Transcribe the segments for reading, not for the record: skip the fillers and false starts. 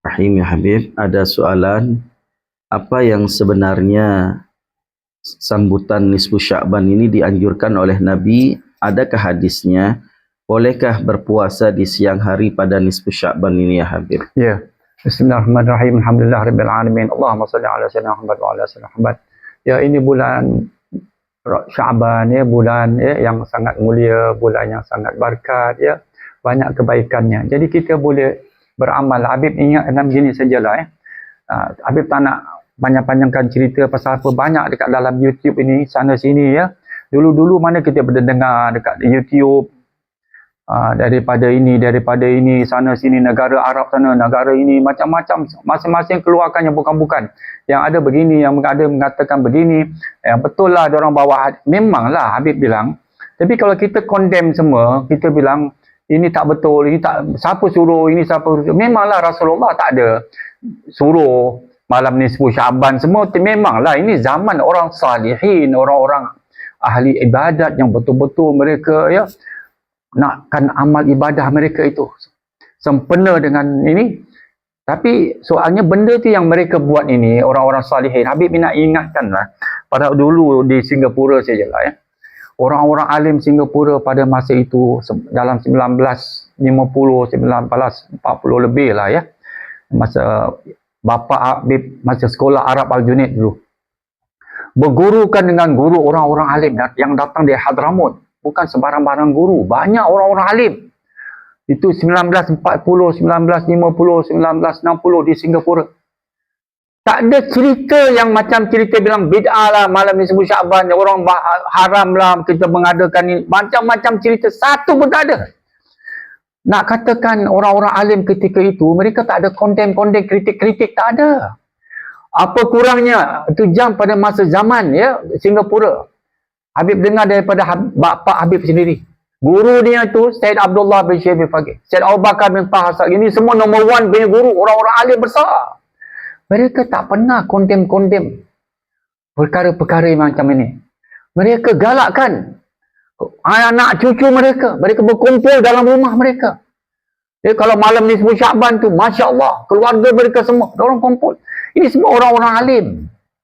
Rahim ya Habib, ada soalan, apa yang sebenarnya sambutan nisfu Sya'ban ini dianjurkan oleh Nabi? Adakah hadisnya? Bolehkah berpuasa di siang hari pada nisfu Sya'ban ini ya Habib? Ya. Bismillahirrahmanirrahim. Alhamdulillahirabbil alamin. Allahumma shalli ala sayyidina Muhammad wa ala sayyidina Muhammad. Ya, ini bulan Sya'ban ya, bulan ya yang sangat mulia, bulan yang sangat berkat ya. Banyak kebaikannya. Jadi kita boleh beramal. Habib ingat dalam gini sajalah ya. Habib tak nak panjang-panjangkan cerita pasal apa banyak dekat dalam YouTube ini sana sini ya. Dulu-dulu mana kita berdengar dekat YouTube daripada ini sana sini, negara Arab sana, negara ini, macam-macam, masing-masing keluarkan yang bukan-bukan. Yang ada begini, yang ada mengatakan begini, yang betul lah diorang bawa. Memanglah Habib bilang, tapi kalau kita condemn semua, kita bilang ini tak betul, ini tak, siapa suruh, ini siapa suruh. Memanglah Rasulullah tak ada suruh malam nisfu Sya'ban semua. Memanglah ini zaman orang salihin, orang-orang ahli ibadat yang betul-betul mereka ya nakkan amal ibadah mereka itu sempena dengan ini. Tapi soalnya benda tu yang mereka buat ini, orang-orang salihin, Habib nak ingatkanlah pada dulu di Singapura sajalah ya. Orang-orang alim Singapura pada masa itu dalam 1950, 1940 lebih lah ya. Masa bapa Habib masa sekolah Arab Al-Junaid dulu. Bergurukan dengan guru orang-orang alim yang datang dari Hadramut. Bukan sembarang-barang guru. Banyak orang-orang alim. Itu 1940, 1950, 1960 di Singapura. Tak ada cerita yang macam cerita bilang bid'ah lah malam nisfu Sya'ban, orang haram lah kita mengadakan ini. Macam-macam cerita, satu pun tak ada. Nak katakan orang-orang alim ketika itu, mereka tak ada condemn, kritik, tak ada. Apa kurangnya itu jam pada masa zaman ya Singapura. Habib dengar daripada bapa Habib sendiri. Guru dia tu Syed Abdullah bin Syekh bin Faqih, Syed Abu Bakar bin Tahassak, ini semua nombor 1 punya guru, orang-orang alim besar. Mereka tak pernah condemn perkara-perkara macam ini. Mereka galakkan anak cucu mereka berkumpul dalam rumah mereka. Kalau malam nisfu Sya'ban tu, Masya Allah, keluarga mereka semua, orang kumpul. Ini semua orang-orang alim,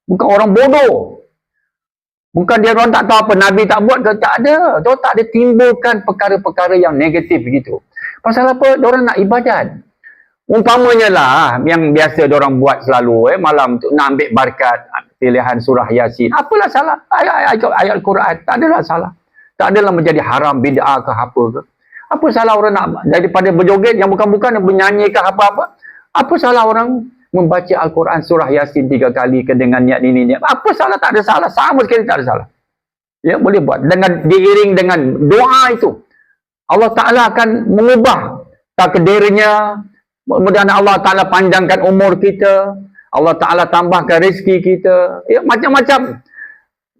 bukan orang bodoh. Bukan dia orang tak tahu apa, Nabi tak buat ke, tak ada. Dia tak ada timbulkan perkara-perkara yang negatif begitu. Pasal apa? Dia orang nak ibadat. Umpamanya lah yang biasa diorang buat selalu malam tu nak ambil berkat pilihan surah Yasin. Apalah salah? Ayat Quran tak adalah salah. Tak adalah menjadi haram bid'ah ke apa ke. Apa salah orang nak daripada berjoget yang bukan-bukan bernyanyi ke apa-apa? Apa salah orang membaca Al-Quran surah Yasin 3 kali ke dengan niat ini niat? Apa salah? Tak ada salah. Sama sekali tak ada salah. Ya, boleh buat dengan diiring dengan doa itu. Allah Ta'ala akan mengubah takdirnya. Mudah-mudahan Allah Ta'ala panjangkan umur kita. Allah Ta'ala tambahkan rezeki kita. Ya, macam-macam.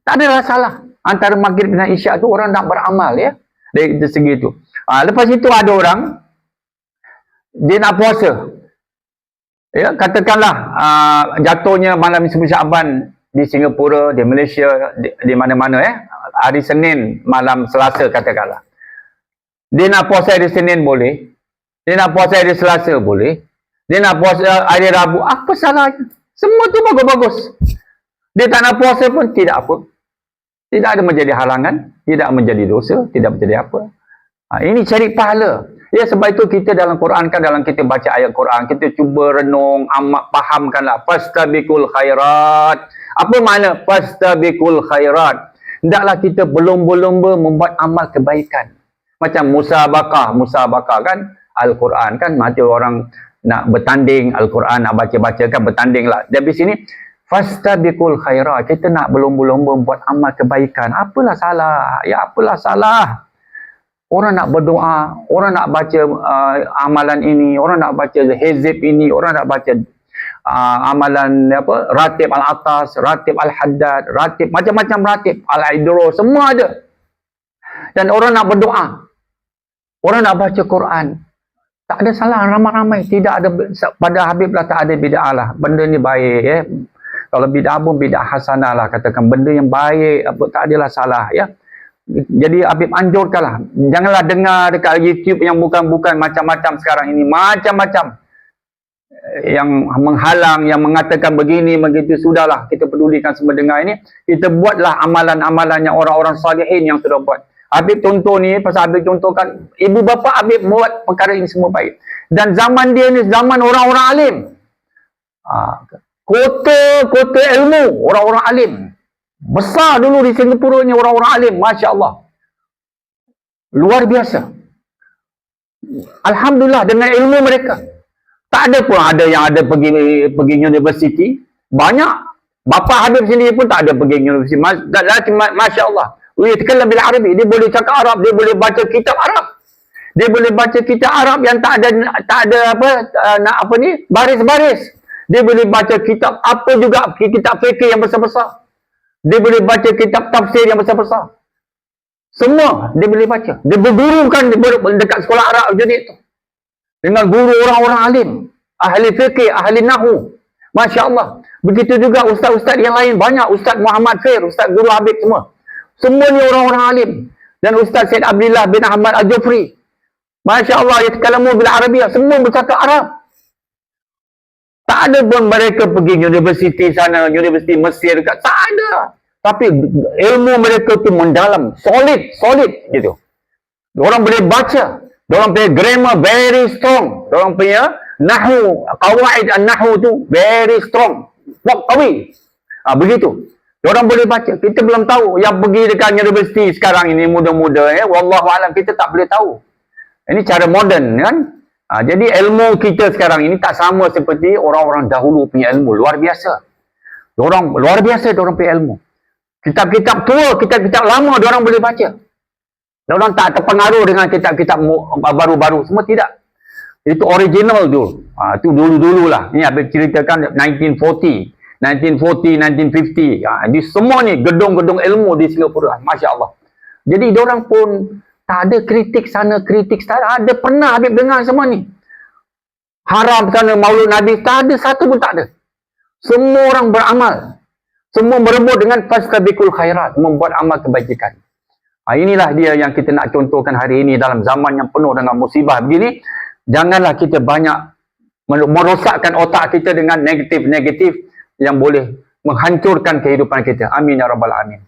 Tak ada salah. Antara maghrib dan isyak tu orang nak beramal ya. Dari segi itu. Lepas itu ada orang, dia nak puasa. Ya, katakanlah jatuhnya malam nisfu Sya'ban di Singapura, di Malaysia, di mana-mana ya. Hari Senin, malam Selasa katakanlah. Dia nak puasa hari Senin boleh. Dia nak puasa hari Selasa boleh. Dia nak puasa hari Rabu. Apa salahnya? Semua tu bagus-bagus. Dia tak nak puasa pun tidak apa. Tidak ada menjadi halangan. Tidak menjadi dosa. Tidak menjadi apa. Ini cari pahala. Ya, sebab itu kita dalam Quran kan, dalam kita baca ayat Quran, kita cuba renung, amat fahamkanlah. Fastabiqul khairat. Apa makna fastabiqul khairat? Hendaklah kita berlomba-lomba membuat amal kebaikan. Macam musabaqah kan? Al-Quran kan, mati orang nak bertanding Al-Quran, nak baca-baca kan, bertanding lah. Dari sini fastabiqul khairat, kita nak berlomba-lomba buat amal kebaikan. Apalah salah? Ya, apalah salah? Orang nak berdoa, orang nak baca amalan ini, orang nak baca hizib ini, orang nak baca amalan apa, ratib al-atas, ratib al-haddad, ratib macam-macam, ratib al-idro, semua ada. Dan orang nak berdoa, orang nak baca Quran. Tak ada salah, ramai-ramai. Tidak ada, pada Habib lah tak ada bid'ah lah. Benda ni baik ya. Kalau bid'ah pun bid'ah hasanah lah. Katakan benda yang baik, tak adalah salah ya. Jadi Habib anjurkanlah. Janganlah dengar dekat YouTube yang bukan-bukan macam-macam sekarang ini. Macam-macam. yang menghalang, yang mengatakan begini, begitu, sudahlah, kita pedulikan semua dengar ini. Kita buatlah amalan-amalan yang orang-orang salihin yang sudah buat. Habib contoh ni, pasal Habib contohkan, ibu bapa Habib buat perkara ini semua baik. Dan zaman dia ni zaman orang-orang alim. Kota ilmu, orang-orang alim. Besar dulu di Singapura ni orang-orang alim, Masya Allah. Luar biasa. Alhamdulillah dengan ilmu mereka. Tak ada pun ada yang ada pergi universiti. Banyak. Bapa Habib sendiri pun tak ada pergi universiti. Masya Allah. Yatakalam bil Arabi. Dia boleh cakap Arab, dia boleh baca kitab Arab. Dia boleh baca kitab Arab yang tak ada baris-baris. Dia boleh baca kitab apa juga, kitab fikih yang besar-besar. Dia boleh baca kitab tafsir yang besar-besar. Semua dia boleh baca. Dia berguru kan dekat sekolah Arab jadi tu. Dengan guru orang-orang alim, ahli fikih, ahli nahwu. Masya Allah. Begitu juga ustaz-ustaz yang lain banyak. Ustaz Muhammad Khair, Ustaz Guru Habib semua. Semua ni orang-orang alim. Dan Ustaz Syed Abdullah bin Ahmad Al-Jufri. Masya Allah, yatkalamu bil Arabiah. Semua bercakap Arab. Tak ada pun mereka pergi universiti sana, universiti Mesir dekat. Tak ada. Tapi ilmu mereka tu mendalam. Solid gitu. Orang boleh baca. Diorang punya grammar very strong. Diorang punya nahwu, qawaid an-nahwu tu very strong. Qawi. Begitu. Diorang boleh baca. Kita belum tahu. Yang pergi dekat universiti sekarang ini muda-muda, wallahualam, kita tak boleh tahu. Ini cara moden kan. Jadi ilmu kita sekarang ini tak sama seperti orang-orang dahulu punya ilmu. Luar biasa. Luar biasa diorang punya ilmu. Kitab-kitab tua, kitab-kitab lama diorang boleh baca. Diorang tak terpengaruh dengan kitab-kitab baru-baru. Semua tidak. Itu original tu. Itu dulu-dulu lah. Ini Habib ceritakan 1940, 1950. Di semua ni gedung-gedung ilmu di Singapura. Masya Allah. Jadi diorang pun tak ada kritik sana, kritik sana. Ada pernah Habib dengar semua ni. Haram sana, maulud Nabi. Tak ada, satu pun tak ada. Semua orang beramal. Semua berebut dengan fastabiqul khairat. Membuat amal kebajikan. Inilah dia yang kita nak contohkan hari ini dalam zaman yang penuh dengan musibah begini. Janganlah kita banyak merosakkan otak kita dengan negatif-negatif yang boleh menghancurkan kehidupan kita. Amin ya rabbal alamin.